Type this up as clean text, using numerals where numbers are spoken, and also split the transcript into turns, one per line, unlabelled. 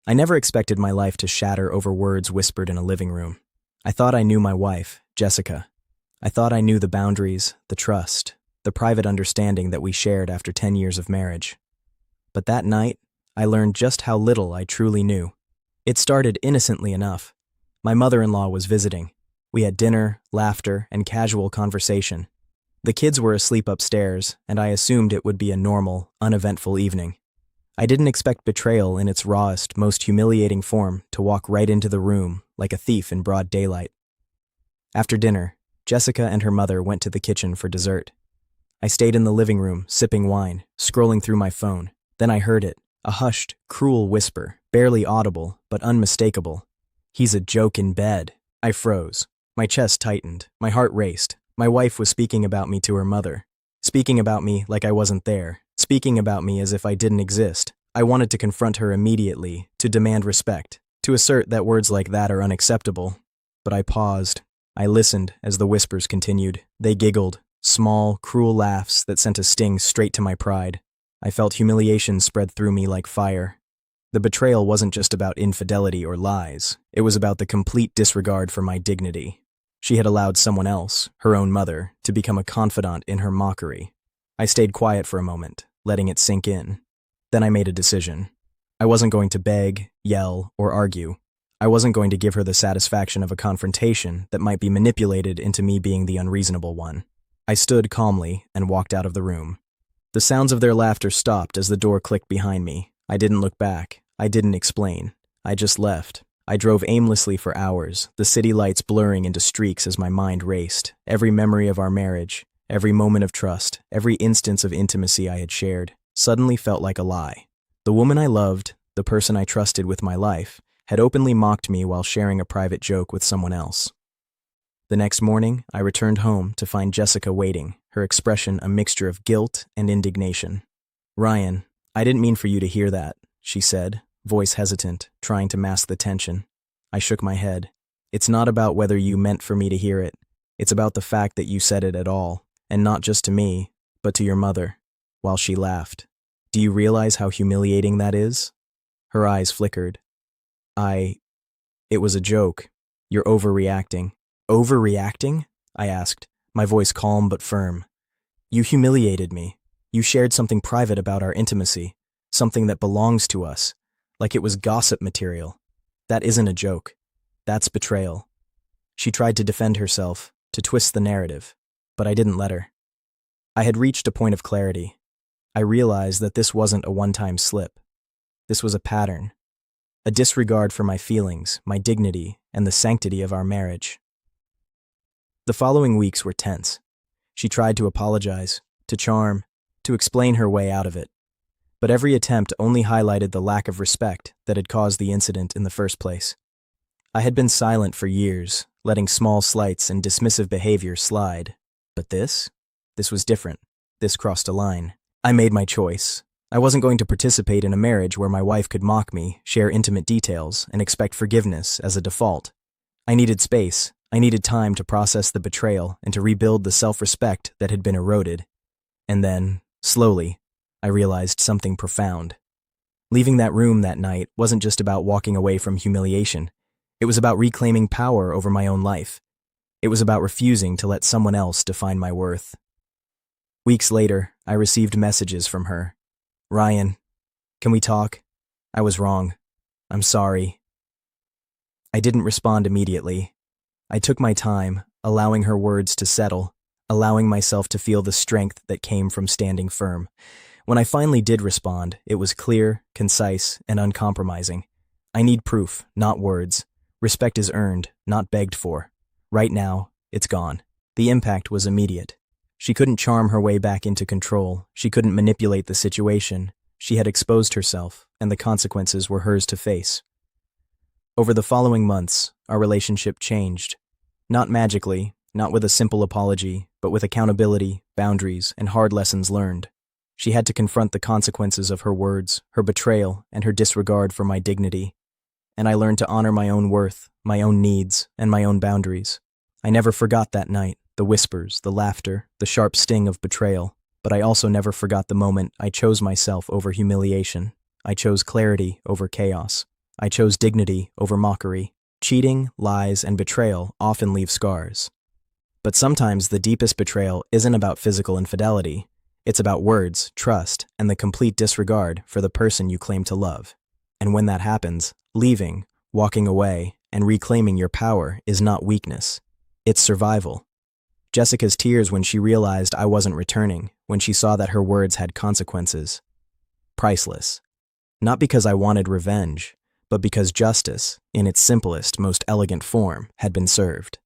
I never expected my life to shatter over words whispered in a living room. I thought I knew my wife, Jessica. I thought I knew the boundaries, the trust, the private understanding that we shared after 10 years of marriage. But that night, I learned just how little I truly knew. It started innocently enough. My mother-in-law was visiting. We had dinner, laughter, and casual conversation. The kids were asleep upstairs, and I assumed it would be a normal, uneventful evening. I didn't expect betrayal in its rawest, most humiliating form to walk right into the room like a thief in broad daylight. After dinner, Jessica and her mother went to the kitchen for dessert. I stayed in the living room, sipping wine, scrolling through my phone. Then I heard it, a hushed, cruel whisper, barely audible, but unmistakable. "He's a joke in bed." I froze. My chest tightened. My heart raced. My wife was speaking about me to her mother. Speaking about me like I wasn't there. Speaking about me as if I didn't exist. I wanted to confront her immediately, to demand respect, to assert that words like that are unacceptable. But I paused. I listened as the whispers continued. They giggled, small, cruel laughs that sent a sting straight to my pride. I felt humiliation spread through me like fire. The betrayal wasn't just about infidelity or lies. It was about the complete disregard for my dignity. She had allowed someone else, her own mother, to become a confidant in her mockery. I stayed quiet for a moment, letting it sink in. Then I made a decision. I wasn't going to beg, yell, or argue. I wasn't going to give her the satisfaction of a confrontation that might be manipulated into me being the unreasonable one. I stood calmly and walked out of the room. The sounds of their laughter stopped as the door clicked behind me. I didn't look back. I didn't explain. I just left. I drove aimlessly for hours, the city lights blurring into streaks as my mind raced. Every memory of our marriage, every moment of trust, every instance of intimacy I had shared, suddenly felt like a lie. The woman I loved, the person I trusted with my life, had openly mocked me while sharing a private joke with someone else. The next morning, I returned home to find Jessica waiting, her expression a mixture of guilt and indignation. "Ryan, I didn't mean for you to hear that," she said, voice hesitant, trying to mask the tension. I shook my head. "It's not about whether you meant for me to hear it. It's about the fact that you said it at all, and not just to me, but to your mother," while she laughed. "Do you realize how humiliating that is?" Her eyes flickered. It was a joke. You're overreacting." "Overreacting?" I asked, my voice calm but firm. "You humiliated me. You shared something private about our intimacy, something that belongs to us, like it was gossip material. That isn't a joke. That's betrayal." She tried to defend herself, to twist the narrative, but I didn't let her. I had reached a point of clarity. I realized that this wasn't a one-time slip. This was a pattern, a disregard for my feelings, my dignity, and the sanctity of our marriage. The following weeks were tense. She tried to apologize, to charm, to explain her way out of it. But every attempt only highlighted the lack of respect that had caused the incident in the first place. I had been silent for years, letting small slights and dismissive behavior slide. But this was different. This crossed a line. I made my choice. I wasn't going to participate in a marriage where my wife could mock me, share intimate details, and expect forgiveness as a default. I needed space. I needed time to process the betrayal and to rebuild the self-respect that had been eroded. And then, slowly, I realized something profound. Leaving that room that night wasn't just about walking away from humiliation. It was about reclaiming power over my own life. It was about refusing to let someone else define my worth. Weeks later, I received messages from her. "Ryan, can we talk? I was wrong. I'm sorry." I didn't respond immediately. I took my time, allowing her words to settle, allowing myself to feel the strength that came from standing firm. When I finally did respond, it was clear, concise, and uncompromising. I need proof, not words. Respect is earned, not begged for. Right now, it's gone. The impact was immediate. She couldn't charm her way back into control. She couldn't manipulate the situation. She had exposed herself, and the consequences were hers to face. Over the following months, our relationship changed. Not magically, not with a simple apology, but with accountability, boundaries, and hard lessons learned. She had to confront the consequences of her words, her betrayal, and her disregard for my dignity. And I learned to honor my own worth, my own needs, and my own boundaries. I never forgot that night, the whispers, the laughter, the sharp sting of betrayal, but I also never forgot the moment I chose myself over humiliation. I chose clarity over chaos. I chose dignity over mockery. Cheating, lies, and betrayal often leave scars. But sometimes the deepest betrayal isn't about physical infidelity. It's about words, trust, and the complete disregard for the person you claim to love. And when that happens, leaving, walking away, and reclaiming your power is not weakness. It's survival. Jessica's tears when she realized I wasn't returning, when she saw that her words had consequences. Priceless. Not because I wanted revenge, but because justice, in its simplest, most elegant form, had been served.